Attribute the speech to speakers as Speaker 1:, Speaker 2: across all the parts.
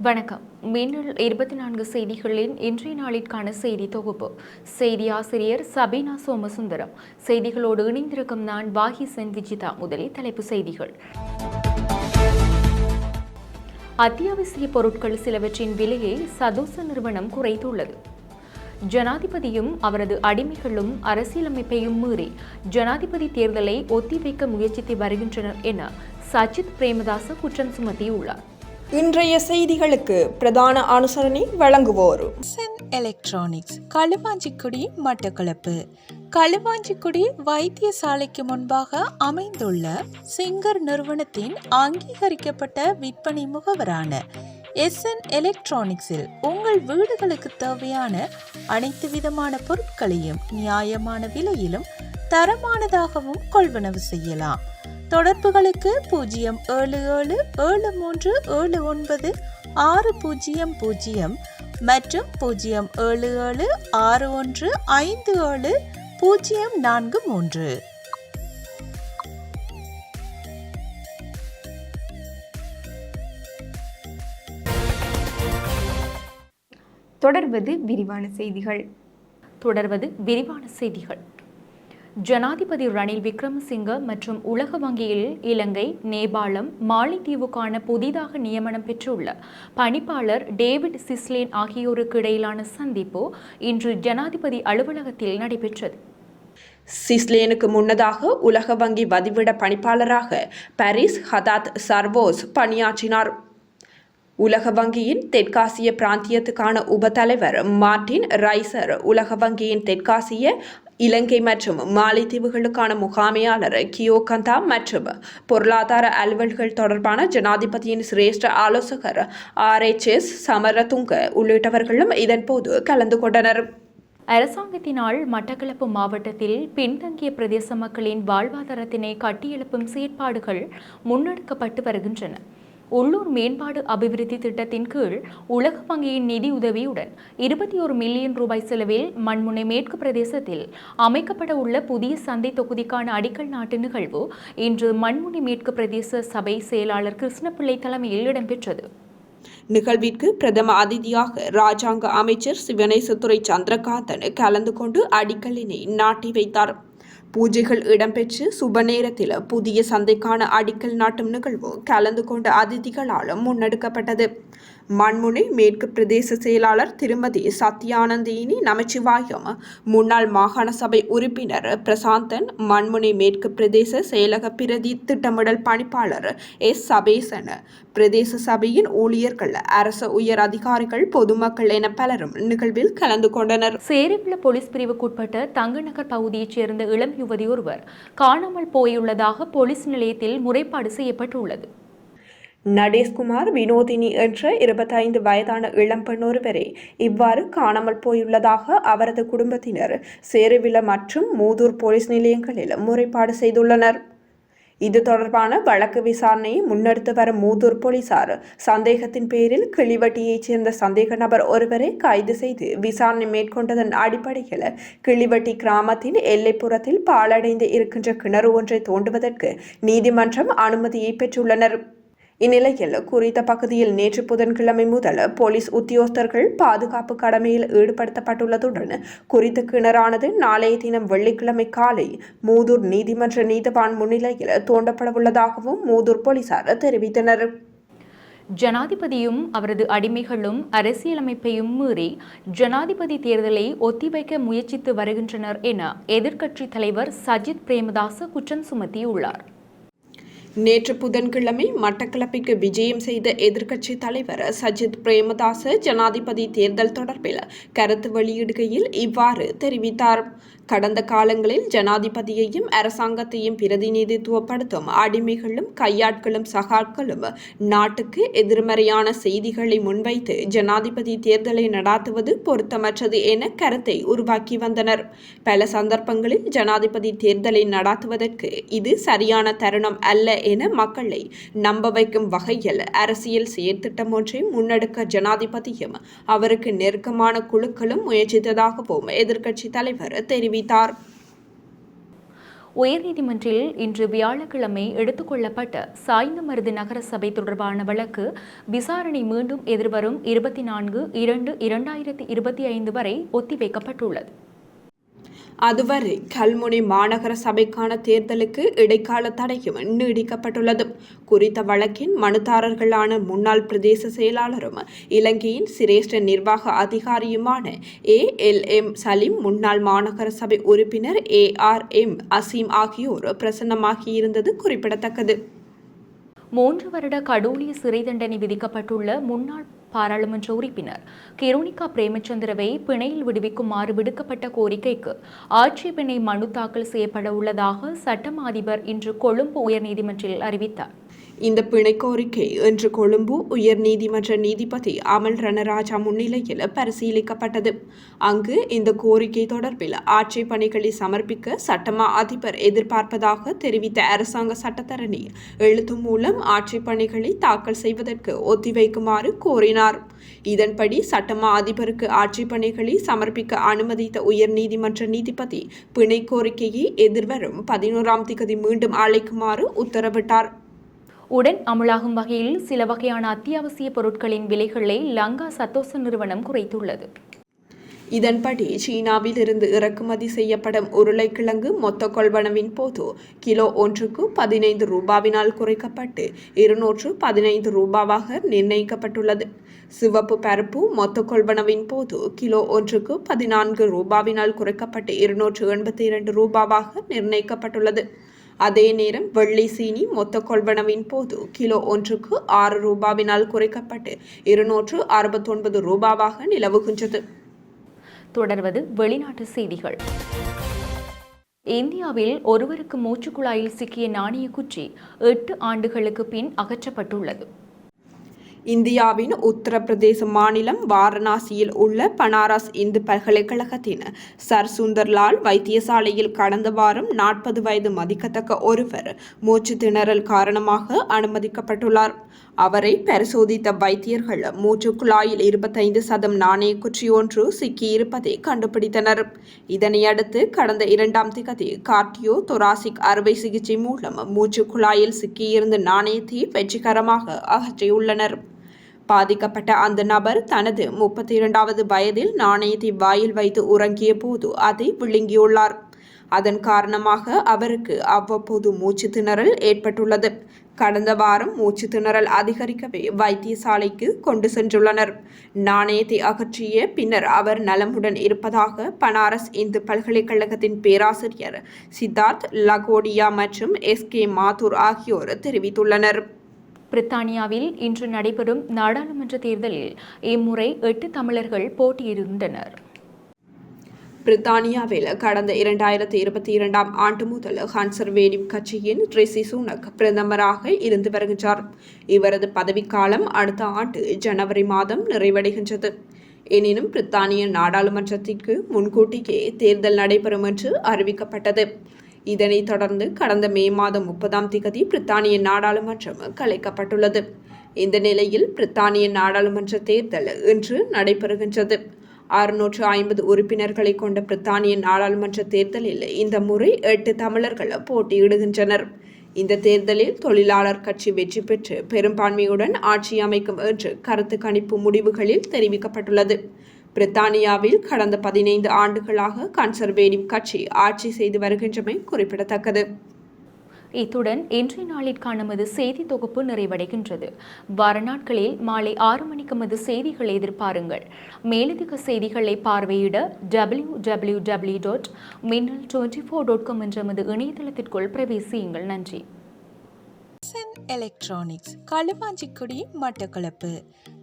Speaker 1: வணக்கம். மின்னல் 24 செய்திகளின் இன்றைய நாளிற்கான செய்தி தொகுப்பு. செய்தி ஆசிரியர் சபீனா சோமசுந்தரம். செய்திகளோடு இணைந்திருக்கும் நான் வாஹிசன் விஜிதா. முதலில் தலைப்பு செய்திகள். அத்தியாவசிய பொருட்கள் சிலவற்றின் விலையை சதோச நிறுவனம் குறைத்துள்ளது. ஜனாதிபதியும் அவரது அடிமைகளும் அரசியலமைப்பையும் மீறி ஜனாதிபதி தேர்தலை ஒத்திவைக்க முயற்சித்து வருகின்றனர் என சஜித் பிரேமதாச குற்றம் சுமத்தியுள்ளார்.
Speaker 2: இன்றைய செய்திகளுக்கு பிரதான அனுசரணை வழங்குவோர்
Speaker 3: எலக்ட்ரானிக்ஸ், களுவாஞ்சிக்குடி, மட்டக்களப்பு. களுவாஞ்சிக்குடி வைத்தியசாலைக்கு முன்பாக அமைந்துள்ள சிங்கர் நிறுவனத்தின் அங்கீகரிக்கப்பட்ட விற்பனை முகவரான SN எலக்ட்ரானிக்ஸில் உங்கள் வீடுகளுக்கு தேவையான அனைத்து விதமான பொருட்களையும் நியாயமான விலையிலும் தரமானதாகவும் கொள்வனவு செய்யலாம். தொடர்புகளுக்கு 07773796000 மற்றும் 07761570043.
Speaker 1: தொடர்வது விரிவான செய்திகள். ஜனாதிபதி ரணில் விக்ரமசிங்க மற்றும் உலக வங்கியில் இலங்கை, நேபாளம், மாலைத்தீவுக்கான புதிதாக நியமனம் பெற்றுள்ள பணிப்பாளர் டேவிட் சிஸ்லேன் ஆகியோருக்கு இடையிலான சந்திப்பு இன்று ஜனாதிபதி அலுவலகத்தில் நடைபெற்றது.
Speaker 2: சிஸ்லேனுக்கு முன்னதாக உலக வங்கி வதிவிட பணிப்பாளராக பாரிஸ் ஹதாத் சர்வோஸ் பணியாற்றினார். உலக வங்கியின் தெற்காசிய பிராந்தியத்துக்கான உபத்தலைவர் மார்டின் ரைசர், உலக வங்கியின் தெற்காசிய, இலங்கை மற்றும் மாலைத்தீவுகளுக்கான முகாமையாளர் கியோகந்தா மற்றும் பொருளாதார அலுவல்கள் தொடர்பான ஜனாதிபதியின் சிரேஷ்ட ஆலோசகர் RHS சமரதுங்க உள்ளிட்டவர்களும் இதன்போது கலந்து கொண்டனர்.
Speaker 1: அரசாங்கத்தினால் மட்டக்களப்பு மாவட்டத்தில் பின்தங்கிய பிரதேச மக்களின் வாழ்வாதாரத்தினை கட்டியெழுப்பும் செயற்பாடுகள் முன்னெடுக்கப்பட்டு வருகின்றன. உள்ளூர் மேம்பாடு அபிவிருத்தி திட்டத்தின் கீழ் உலக வங்கியின் நிதி உதவியுடன் 21 மில்லியன் ரூபாய் செலவில் மண்முனை மேற்கு பிரதேசத்தில் அமைக்கப்பட உள்ள புதிய சந்தை தொகுதிக்கான அடிக்கல் நாட்டு நிகழ்வு இன்று மண்முனை மேற்கு பிரதேச சபை செயலாளர் கிருஷ்ணபிள்ளை தலைமையில் இடம்பெற்றது.
Speaker 2: நிகழ்விற்கு பிரதம அதிதியாக ராஜாங்க அமைச்சர் சிவனேசத்துறை சந்திரகாந்தன் கலந்து கொண்டு அடிக்கல்லினை நாட்டி வைத்தார். பூஜைகள் இடம்பெற்று சுப நேரத்தில் புதிய சந்தைக்கான அடிக்கல் நாட்டும் நிகழ்வு கலந்து கொண்ட அதிதிகளால் முன்னெடுக்கப்பட்டது. மண்முனை மேற்கு பிரதேச செயலாளர் திருமதி சத்யானந்தினி நமச்சிவாயம், முன்னாள் மாகாண சபை உறுப்பினர் பிரசாந்தன், மண்முனை மேற்கு பிரதேச செயலக பிரதி திட்டமிடல் பணிப்பாளர் சபேசன், பிரதேச சபையின் ஊழியர்கள், அரச உயர் அதிகாரிகள், பொதுமக்கள் என பலரும் நிகழ்வில் கலந்து கொண்டனர்.
Speaker 1: சேரிவில போலீஸ் பிரிவுக்குட்பட்ட தங்கநகர் பகுதியைச் சேர்ந்த இளம் யுவதி ஒருவர் காணாமல் போயுள்ளதாக போலீஸ் நிலையத்தில் முறைப்பாடு செய்யப்பட்டுள்ளது.
Speaker 2: நடேஷ்குமார் வினோதினி என்ற 25 வயதான இளம்பெண் ஒருவரை இவ்வாறு காணாமல் போயுள்ளதாக அவரது குடும்பத்தினர் சேருவில மற்றும் மூதூர் போலீஸ் நிலையங்களில் முறைப்பாடு செய்துள்ளனர். இது தொடர்பான வழக்கு விசாரணையை முன்னெடுத்து வரும் மூதூர் போலீசார் சந்தேகத்தின் பேரில் கிளிவட்டியைச் சேர்ந்த சந்தேக நபர் ஒருவரை கைது செய்து விசாரணை மேற்கொண்டதன் அடிப்படையில் கிளிவட்டி கிராமத்தின் எல்லைப்புறத்தில் பாழடைந்து இருக்கின்ற கிணறு ஒன்றை தோண்டுவதற்கு நீதிமன்றம் அனுமதியை பெற்றுள்ளனர். இந்நிலையில் குறித்த பகுதியில் நேற்று புதன்கிழமை முதல் போலீஸ் உத்தியோகஸ்தர்கள் பாதுகாப்பு கடமையில் ஈடுபடுத்தப்பட்டுள்ளதுடன் குறித்த கிணறானது நாளைய தினம் வெள்ளிக்கிழமை காலை மூதூர் நீதிமன்ற நீதிவான் முன்னிலையில் தோண்டப்படவுள்ளதாகவும் மூதூர் போலீசார் தெரிவித்தனர்.
Speaker 1: ஜனாதிபதியும் அவரது அடிமைகளும் அரசியலமைப்பையும் மீறி ஜனாதிபதி தேர்தலை ஒத்திவைக்க முயற்சித்து வருகின்றனர் என எதிர்க்கட்சித் தலைவர் சஜித் பிரேமதாச குற்றம் சுமத்தியுள்ளார்.
Speaker 2: நேற்று புதன்கிழமை மட்டக்களப்பிற்கு விஜயம் செய்த எதிர்க்கட்சி தலைவர் சஜித் பிரேமதாச ஜனாதிபதி தேர்தல் தொடர்பில் கருத்து வெளியிடுகையில் இவ்வாறு தெரிவித்தார். கடந்த காலங்களில் ஜனாதிபதியையும் அரசாங்கத்தையும் பிரதிநிதித்துவப்படுத்தும் அடிமைகளும் கையாட்களும் சகாக்களும் நாட்டுக்கு எதிர்மறையான செய்திகளை முன்வைத்து ஜனாதிபதி தேர்தலை நடாத்துவது பொருத்தமற்றது என கருத்தை உருவாக்கி வந்தனர். பல சந்தர்ப்பங்களில் ஜனாதிபதி தேர்தலை நடாத்துவதற்கு இது சரியான தருணம் அல்ல என மக்களை நம்ப வைக்கும் வகையில் அரசியல் செயற்திட்டம் ஒன்றை முன்னெடுக்க ஜனாதிபதியும் அவருக்கு நெருக்கமான குழுக்களும் முயற்சித்ததாகவும் எதிர்க்கட்சி தலைவர் தெரிவித்தார்.
Speaker 1: உயர்நீதிமன்றில் இன்று வியாழக்கிழமை எடுத்துக்கொள்ளப்பட்ட சாய்ந்தமருது நகர சபை தொடர்பான வழக்கு விசாரணை மீண்டும் எதிர்வரும் 24/2/2025 வரை ஒத்திவைக்கப்பட்டுள்ளது.
Speaker 2: அதுவரை கல்முனை மாநகர சபைக்கான தேர்தலுக்கு இடைக்கால தடையும் நீடிக்கப்பட்டுள்ளது. குறித்த வழக்கின் மனுதாரர்களான முன்னாள் பிரதேச செயலாளரும் இலங்கையின் சிரேஷ்ட நிர்வாக அதிகாரியுமான ALM சலீம், முன்னாள் மாநகர சபை உறுப்பினர் ARM அசீம் ஆகியோர் பிரசன்னமாகியிருந்தது குறிப்பிடத்தக்கது.
Speaker 1: 3 வருட கடூழிய சிறை தண்டனை விதிக்கப்பட்டுள்ள முன்னாள் பாராளுமன்ற உறுப்பினர் கிருணிகா பிரேமச்சந்திரவை பிணையில் விடுவிக்குமாறு விடுக்கப்பட்ட கோரிக்கைக்கு ஆட்சேபனை மனு தாக்கல் செய்யப்பட உள்ளதாக சட்டமா அதிபர் இன்று கொழும்பு உயர்நீதிமன்றில் அறிவித்தார்.
Speaker 2: இந்த பிணை கோரிக்கை இன்று கொழும்பு உயர்நீதிமன்ற நீதிபதி அமல் ரணராஜா முன்னிலையில் பரிசீலிக்கப்பட்டது. அங்கு இந்த கோரிக்கை தொடர்பில் ஆட்சேபனைகளை சமர்ப்பிக்க சட்டமா அதிபர் எதிர்பார்ப்பதாக தெரிவித்த அரசாங்க சட்டத்தரணி எழுத்து மூலம் ஆட்சேபனைகளை தாக்கல் செய்வதற்கு ஒத்திவைக்குமாறு கோரினார். இதன்படி சட்டமா அதிபருக்கு ஆட்சேபனைகளை சமர்ப்பிக்க அனுமதித்த உயர்நீதிமன்ற நீதிபதி பிணை கோரிக்கையை எதிர்வரும் 11ஆம் திகதி மீண்டும் அழைக்குமாறு உத்தரவிட்டார்.
Speaker 1: உடன் அமலாகும் வகையில் சில வகையான அத்தியாவசிய பொருட்களின் விலைகளை லங்கா சத்தோச நிறுவனம் குறைத்துள்ளது.
Speaker 2: இதன்படி சீனாவில் இருந்து இறக்குமதி செய்யப்படும் உருளைக்கிழங்கு மொத்த கொள்வனவின் போது கிலோ ஒன்றுக்கு 15 ரூபாவினால் குறைக்கப்பட்டு 215 ரூபாவாக நிர்ணயிக்கப்பட்டுள்ளது. சிவப்பு பருப்பு மொத்த கொள்வனவின் போது கிலோ ஒன்றுக்கு 14 ரூபாவினால் குறைக்கப்பட்டு 282 ரூபாவாக நிர்ணயிக்கப்பட்டுள்ளது. அதே நேரம் வெள்ளை சீனி மொத்த கொள்வனவின் போது கிலோ ஒன்றுக்கு 6 ரூபாவினால் குறைக்கப்பட்டு 269 ரூபாவாக நிலவுகின்றது.
Speaker 1: தொடர்வது வெளிநாட்டு செய்திகள். இந்தியாவில் ஒருவருக்கு மூச்சுக்குழாயில் சிக்கிய நாணய குச்சி 8 ஆண்டுகளுக்கு பின் அகற்றப்பட்டுள்ளது.
Speaker 2: இந்தியாவின் உத்தரப்பிரதேச மாநிலம் வாரணாசியில் உள்ள பனாரஸ் இந்து பல்கலைக்கழகத்தின் சர் சுந்தர்லால் வைத்தியசாலையில் கடந்த வாரம் 40 வயது மதிக்கத்தக்க ஒருவர் மூச்சு திணறல் காரணமாக அனுமதிக்கப்பட்டுள்ளார். அவரை பரிசோதித்த வைத்தியர்கள் மூச்சுக்குழாயில் 25% நாணயக்குச்சி ஒன்று சிக்கியிருப்பதை கண்டுபிடித்தனர். இதனையடுத்து கடந்த 2ஆம் திகதி கார்டியோ தொராசிக் அறுவை சிகிச்சை மூலம் மூச்சுக்குழாயில் சிக்கியிருந்த நாணயத்தை வெற்றிகரமாக அகற்றியுள்ளனர். பாதிக்கப்பட்ட அந்த நபர் தனது 32வது வயதில் நாணயத்தை வாயில் வைத்து உறங்கிய போது அதை விழுங்கியுள்ளார். அதன் காரணமாக அவருக்கு அவ்வப்போது மூச்சு திணறல் ஏற்பட்டுள்ளது. கடந்த வாரம் மூச்சு திணறல் அதிகரிக்கவே வைத்தியசாலைக்கு கொண்டு சென்றுள்ளனர். நாணயத்தை அகற்றிய பின்னர் அவர் நலமுடன் இருப்பதாக பனாரஸ் இந்து பல்கலைக்கழகத்தின் பேராசிரியர் சித்தார்த் லகோடியா மற்றும் SK மாத்தூர் ஆகியோர் தெரிவித்துள்ளனர்.
Speaker 1: பிரித்தானியாவில் இன்று நடைபெறும் நாடாளுமன்ற தேர்தலில் இம்முறை 8 தமிழர்கள் போட்டியிடுகின்றனர்.
Speaker 2: பிரித்தானியாவில் கடந்த 2022ஆம் ஆண்டு முதல் கன்சர்வேட்டிவ் கட்சியின் ரிஷி சுனக் பிரதமராக இருந்து வருகின்றார். இவரது பதவிக்காலம் அடுத்த ஆண்டு ஜனவரி மாதம் நிறைவடைகின்றது. எனினும் பிரித்தானிய நாடாளுமன்றத்திற்கு முன்கூட்டியே தேர்தல் நடைபெறும் என்று அறிவிக்கப்பட்டது. இதனைத் தொடர்ந்து கடந்த மே மாதம் 30ஆம் திகதி பிரித்தானிய நாடாளுமன்றம் கலைக்கப்பட்டுள்ளது. இந்த நிலையில் பிரித்தானிய நாடாளுமன்ற தேர்தல் இன்று நடைபெறுகின்றது. 650 உறுப்பினர்களை கொண்ட பிரித்தானிய நாடாளுமன்ற தேர்தலில் இந்த முறை 8 தமிழர்கள் போட்டியிடுகின்றனர். இந்த தேர்தலில் தொழிலாளர் கட்சி வெற்றி பெற்று பெரும்பான்மையுடன் ஆட்சி அமைக்கும் என்று கருத்து கணிப்பு முடிவுகளில் தெரிவிக்கப்பட்டுள்ளது. பிரித்தானியாவில் கடந்த 15 ஆண்டுகளாக கன்சர்வேட்டிவ் கட்சி ஆட்சி செய்து வருகின்றமை குறிப்பிடத்தக்கது.
Speaker 1: இத்துடன் இன்றைய நாளிற்கான நமது செய்தி தொகுப்பு நிறைவடைகின்றது. வார நாட்களில் மாலை 6 மணிக்கு நமது செய்திகளை எதிர்பாருங்கள். மேலதிக செய்திகளை பார்வையிட www.minnal24.com என்ற நமது இணையதளத்திற்குள் பிரவேசியுங்கள். நன்றி.
Speaker 3: எலக்ட்ரானிக்ஸ் களுவாஞ்சிக்குடி மட்டக்களப்பு.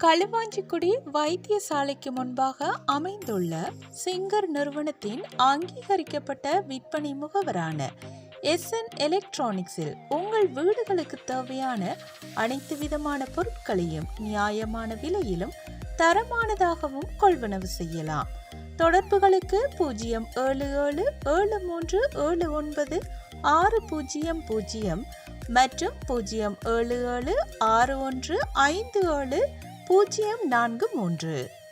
Speaker 3: களுவாஞ்சிக்குடி வைத்தியசாலைக்கு முன்பாக அமைந்துள்ள சிங்கர் நிறுவனத்தின் அங்கீகரிக்கப்பட்ட விற்பனை முகவரான SN எலக்ட்ரானிக்ஸில் உங்கள் வீடுகளுக்கு தேவையான அனைத்து விதமான பொருட்களையும் நியாயமான விலையிலும் தரமானதாகவும் கொள்வனவு செய்யலாம். தொடர்புகளுக்கு 07073796000 மற்றும் 07761570443.